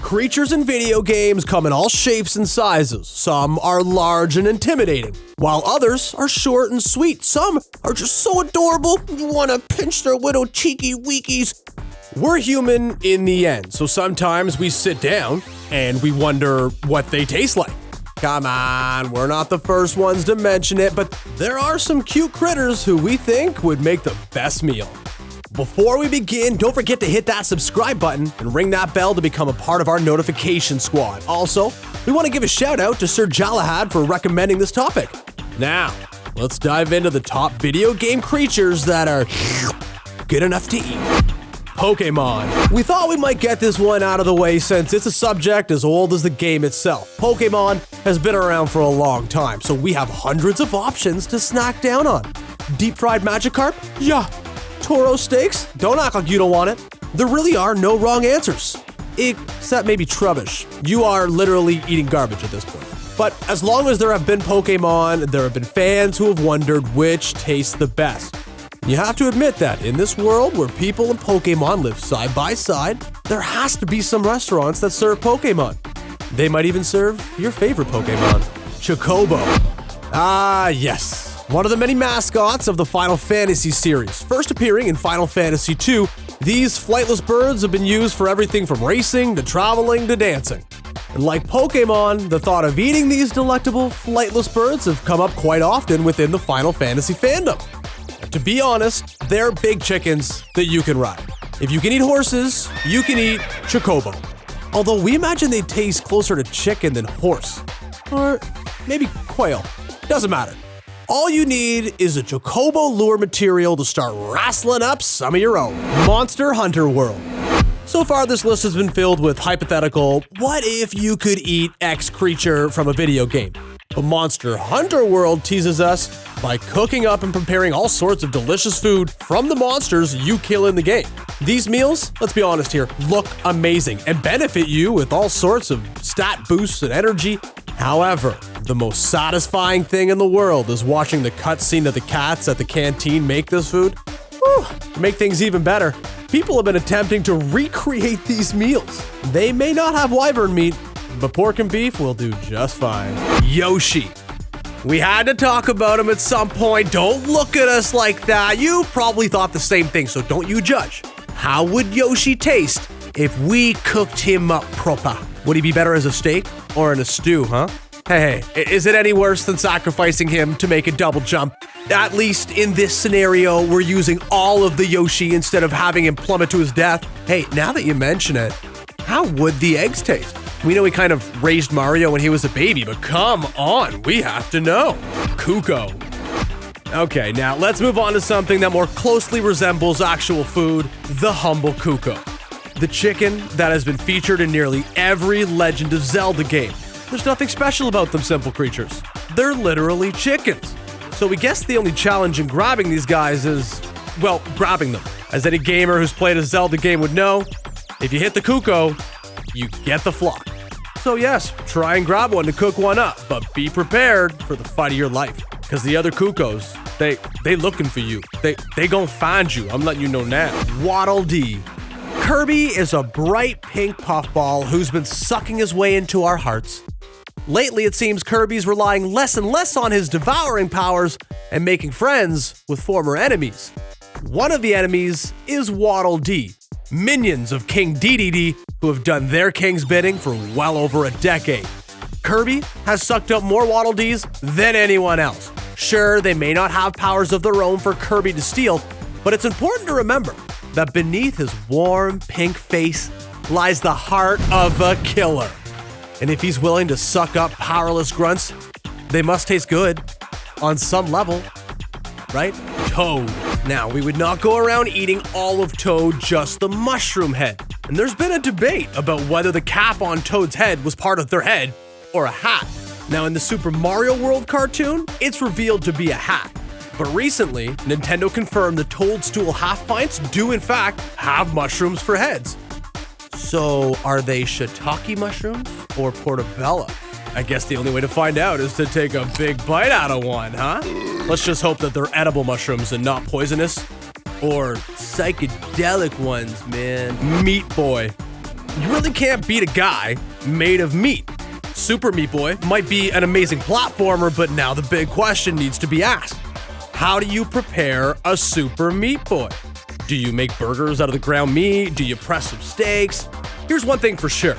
Creatures in video games come in all shapes and sizes. Some are large and intimidating, while others are short and sweet. Some are just so adorable, you want to pinch their little cheeky weekies. We're human in the end, so sometimes we sit down and we wonder what they taste like. Come on, we're not the first ones to mention it, but there are some cute critters who we think would make the best meal. Before we begin, don't forget to hit that subscribe button and ring that bell to become a part of our notification squad. Also, we want to give a shout out to Sir Jalahad for recommending this topic. Now, let's dive into the top video game creatures that are good enough to eat. Pokemon. We thought we might get this one out of the way since it's a subject as old as the game itself. Pokemon has been around for a long time, so we have hundreds of options to snack down on. Deep fried Magikarp? Yeah. Toro steaks? Don't act like you don't want it. There really are no wrong answers. Except maybe Trubbish. You are literally eating garbage at this point. But as long as there have been Pokemon, there have been fans who have wondered which tastes the best. You have to admit that in this world where people and Pokemon live side by side, there has to be some restaurants that serve Pokemon. They might even serve your favorite Pokemon, Chocobo. Ah, yes. One of the many mascots of the Final Fantasy series. First appearing in Final Fantasy II, these flightless birds have been used for everything from racing to traveling to dancing. And like Pokemon, the thought of eating these delectable flightless birds have come up quite often within the Final Fantasy fandom. To be honest, they're big chickens that you can ride. If you can eat horses, you can eat Chocobo. Although we imagine they taste closer to chicken than horse. Or maybe quail. Doesn't matter. All you need is a Chocobo lure material to start wrestling up some of your own. Monster Hunter World. So far, this list has been filled with hypothetical, what if you could eat X creature from a video game? But Monster Hunter World teases us by cooking up and preparing all sorts of delicious food from the monsters you kill in the game. These meals, let's be honest here, look amazing and benefit you with all sorts of stat boosts and energy. However, the most satisfying thing in the world is watching the cutscene of the cats at the canteen make this food. Whew, to make things even better, people have been attempting to recreate these meals. They may not have wyvern meat, but pork and beef will do just fine. Yoshi. We had to talk about him at some point. Don't look at us like that. You probably thought the same thing, so don't you judge. How would Yoshi taste if we cooked him up proper? Would he be better as a steak or in a stew, huh? Hey, is it any worse than sacrificing him to make a double jump? At least in this scenario, we're using all of the Yoshi instead of having him plummet to his death. Hey, now that you mention it, how would the eggs taste? We know he kind of raised Mario when he was a baby, but come on, we have to know. Cucco. Okay, now let's move on to something that more closely resembles actual food, the humble cucco. The chicken that has been featured in nearly every Legend of Zelda game. There's nothing special about them simple creatures. They're literally chickens. So we guess the only challenge in grabbing these guys is, well, grabbing them. As any gamer who's played a Zelda game would know, if you hit the cucco, you get the flock. So yes, try and grab one to cook one up, but be prepared for the fight of your life. Because the other cuccos, they looking for you. They gon' find you, I'm letting you know now. Waddle Dee. Kirby is a bright pink puffball who's been sucking his way into our hearts. Lately, it seems Kirby's relying less and less on his devouring powers and making friends with former enemies. One of the enemies is Waddle Dee, minions of King Dedede who have done their king's bidding for well over a decade. Kirby has sucked up more Waddle Dees than anyone else. Sure, they may not have powers of their own for Kirby to steal, but it's important to remember that beneath his warm pink face lies the heart of a killer. And if he's willing to suck up powerless grunts, they must taste good on some level, right? Toad. Now, we would not go around eating all of Toad, just the mushroom head. And there's been a debate about whether the cap on Toad's head was part of their head or a hat. Now, in the Super Mario World cartoon, it's revealed to be a hat. But recently, Nintendo confirmed the Toadstool half pints do in fact have mushrooms for heads. So, are they shiitake mushrooms or portobello? I guess the only way to find out is to take a big bite out of one, huh? Let's just hope that they're edible mushrooms and not poisonous. Or psychedelic ones, man. Meat Boy. You really can't beat a guy made of meat. Super Meat Boy might be an amazing platformer, but now the big question needs to be asked. How do you prepare a Super Meat Boy? Do you make burgers out of the ground meat? Do you press some steaks? Here's one thing for sure.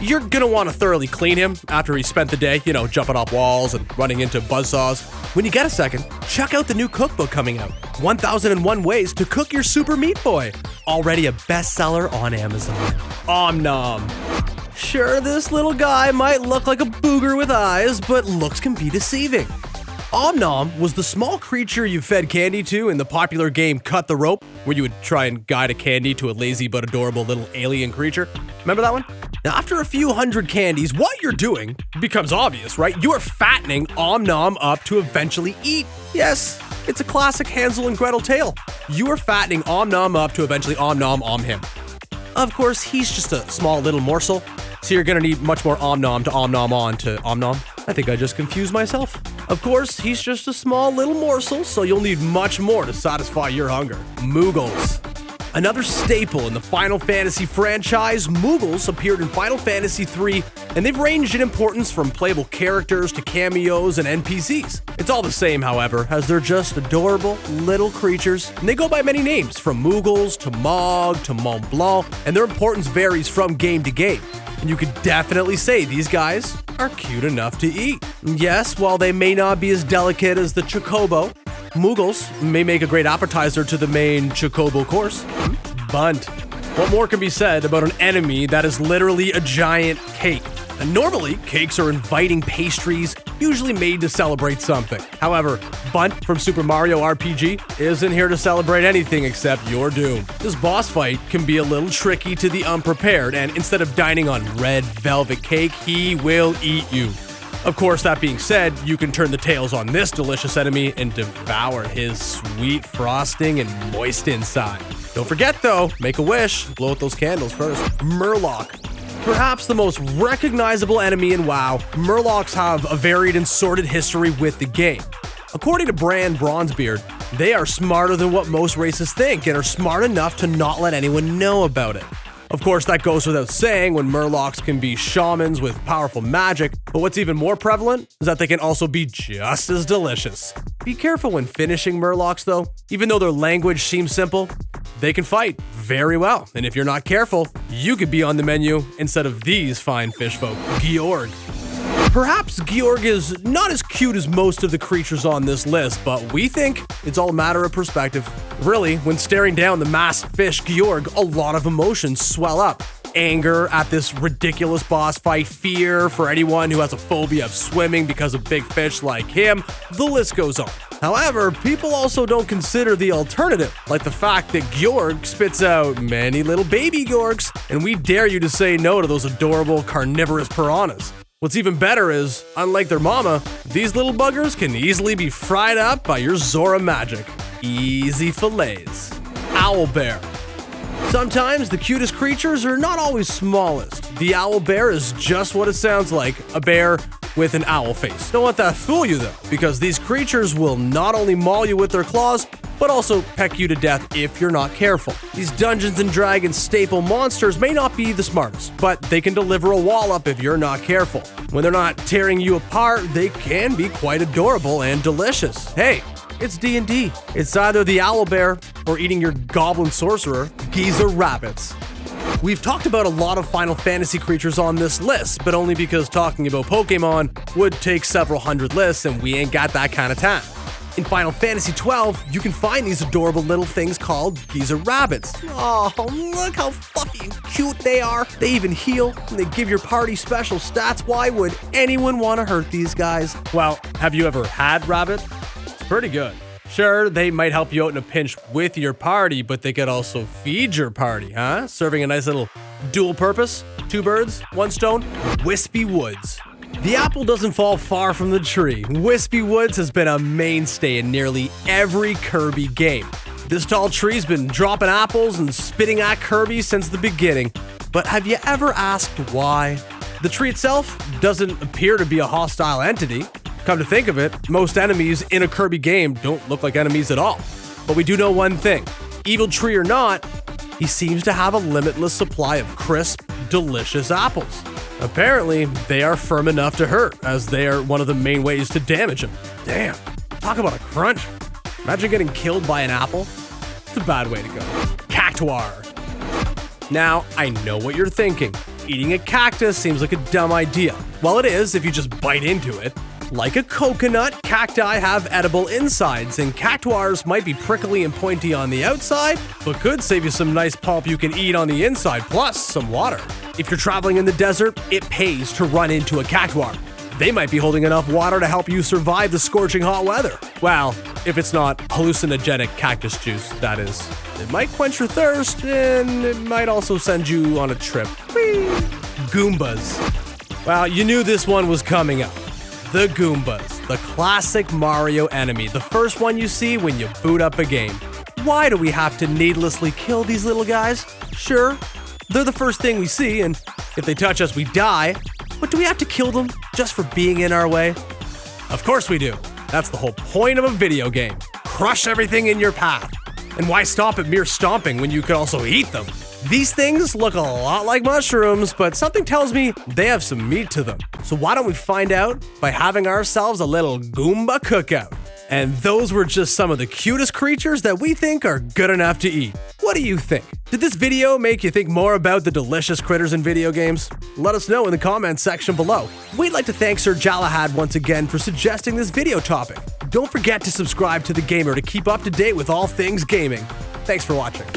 You're gonna want to thoroughly clean him after he spent the day, jumping off walls and running into buzzsaws. When you get a second, check out the new cookbook coming out, 1001 Ways to Cook Your Super Meat Boy, already a bestseller on Amazon. Om Nom. Sure, this little guy might look like a booger with eyes, but looks can be deceiving. Om Nom was the small creature you fed candy to in the popular game Cut the Rope, where you would try and guide a candy to a lazy but adorable little alien creature. Remember that one? Now, after a few hundred candies, what you're doing becomes obvious, right? You are fattening Om Nom up to eventually eat. Yes, it's a classic Hansel and Gretel tale. You are fattening Om Nom up to eventually Om Nom Om him. Of course, he's just a small little morsel, so you're gonna need much more Om Nom to Om Nom on to Om Nom. I think I just confused myself. Of course, he's just a small little morsel, so you'll need much more to satisfy your hunger. Moogles. Another staple in the Final Fantasy franchise, moogles appeared in Final Fantasy III, and they've ranged in importance from playable characters to cameos and NPCs. It's all the same, however, as they're just adorable little creatures, and they go by many names, from moogles to Mog to Mont Blanc, and their importance varies from game to game. And you could definitely say these guys are cute enough to eat. Yes, while they may not be as delicate as the chocobo, moogles may make a great appetizer to the main chocobo course. Bunt. What more can be said about an enemy that is literally a giant cake? And normally, cakes are inviting pastries, usually made to celebrate something. However, Bunt from Super Mario RPG isn't here to celebrate anything except your doom. This boss fight can be a little tricky to the unprepared, and instead of dining on red velvet cake, he will eat you. Of course, that being said, you can turn the tails on this delicious enemy and devour his sweet frosting and moist inside. Don't forget though, make a wish, blow out those candles first. Murloc. Perhaps the most recognizable enemy in WoW, Murlocs have a varied and sordid history with the game. According to Brand Bronzebeard, they are smarter than what most races think and are smart enough to not let anyone know about it. Of course, that goes without saying when Murlocs can be shamans with powerful magic, but what's even more prevalent is that they can also be just as delicious. Be careful when finishing Murlocs though. Even though their language seems simple, they can fight very well, and if you're not careful, you could be on the menu instead of these fine fish folk. Gyorg. Perhaps Gyorg is not as cute as most of the creatures on this list, but we think it's all a matter of perspective. Really, when staring down the masked fish Gyorg, a lot of emotions swell up. Anger at this ridiculous boss fight, fear for anyone who has a phobia of swimming because of big fish like him, the list goes on. However, people also don't consider the alternative, like the fact that Gyorg spits out many little baby Gyorgs, and we dare you to say no to those adorable carnivorous piranhas. What's even better is, unlike their mama, these little buggers can easily be fried up by your Zora magic. Easy fillets. Owlbear. Sometimes the cutest creatures are not always smallest. The owlbear is just what it sounds like, a bear with an owl face. Don't let that fool you though, because these creatures will not only maul you with their claws, but also peck you to death if you're not careful. These Dungeons & Dragons staple monsters may not be the smartest, but they can deliver a wallop if you're not careful. When they're not tearing you apart, they can be quite adorable and delicious. Hey, it's D&D. It's either the owlbear or eating your goblin sorcerer, geezer rabbits. We've talked about a lot of Final Fantasy creatures on this list, but only because talking about Pokemon would take several hundred lists and we ain't got that kind of time. In Final Fantasy XII, you can find these adorable little things called geezer rabbits. Oh, look how fluffy and cute they are. They even heal, and they give your party special stats. Why would anyone want to hurt these guys? Well, have you ever had rabbit? It's pretty good. Sure, they might help you out in a pinch with your party, but they could also feed your party, huh? Serving a nice little dual purpose. 2 birds, 1 stone. Whispy Woods. The apple doesn't fall far from the tree. Whispy Woods has been a mainstay in nearly every Kirby game. This tall tree's been dropping apples and spitting at Kirby since the beginning. But have you ever asked why? The tree itself doesn't appear to be a hostile entity. Come to think of it, most enemies in a Kirby game don't look like enemies at all. But we do know one thing. Evil tree or not, he seems to have a limitless supply of crisp, delicious apples. Apparently, they are firm enough to hurt, as they are one of the main ways to damage them. Damn, talk about a crunch. Imagine getting killed by an apple. It's a bad way to go. Cactuar. Now, I know what you're thinking. Eating a cactus seems like a dumb idea. Well, it is if you just bite into it. Like a coconut, cacti have edible insides, and cactuars might be prickly and pointy on the outside, but could save you some nice pulp you can eat on the inside, plus some water. If you're traveling in the desert, it pays to run into a cactuar. They might be holding enough water to help you survive the scorching hot weather. Well, if it's not hallucinogenic cactus juice, that is. It might quench your thirst, and it might also send you on a trip. Whee! Goombas. Well, you knew this one was coming up. The Goombas, the classic Mario enemy, the first one you see when you boot up a game. Why do we have to needlessly kill these little guys? Sure, they're the first thing we see, and if they touch us, we die. But do we have to kill them just for being in our way? Of course we do. That's the whole point of a video game. Crush everything in your path. And why stop at mere stomping when you could also eat them? These things look a lot like mushrooms, but something tells me they have some meat to them. So why don't we find out by having ourselves a little Goomba cookout? And those were just some of the cutest creatures that we think are good enough to eat. What do you think? Did this video make you think more about the delicious critters in video games? Let us know in the comments section below. We'd like to thank Sir Jalahad once again for suggesting this video topic. Don't forget to subscribe to The Gamer to keep up to date with all things gaming. Thanks for watching.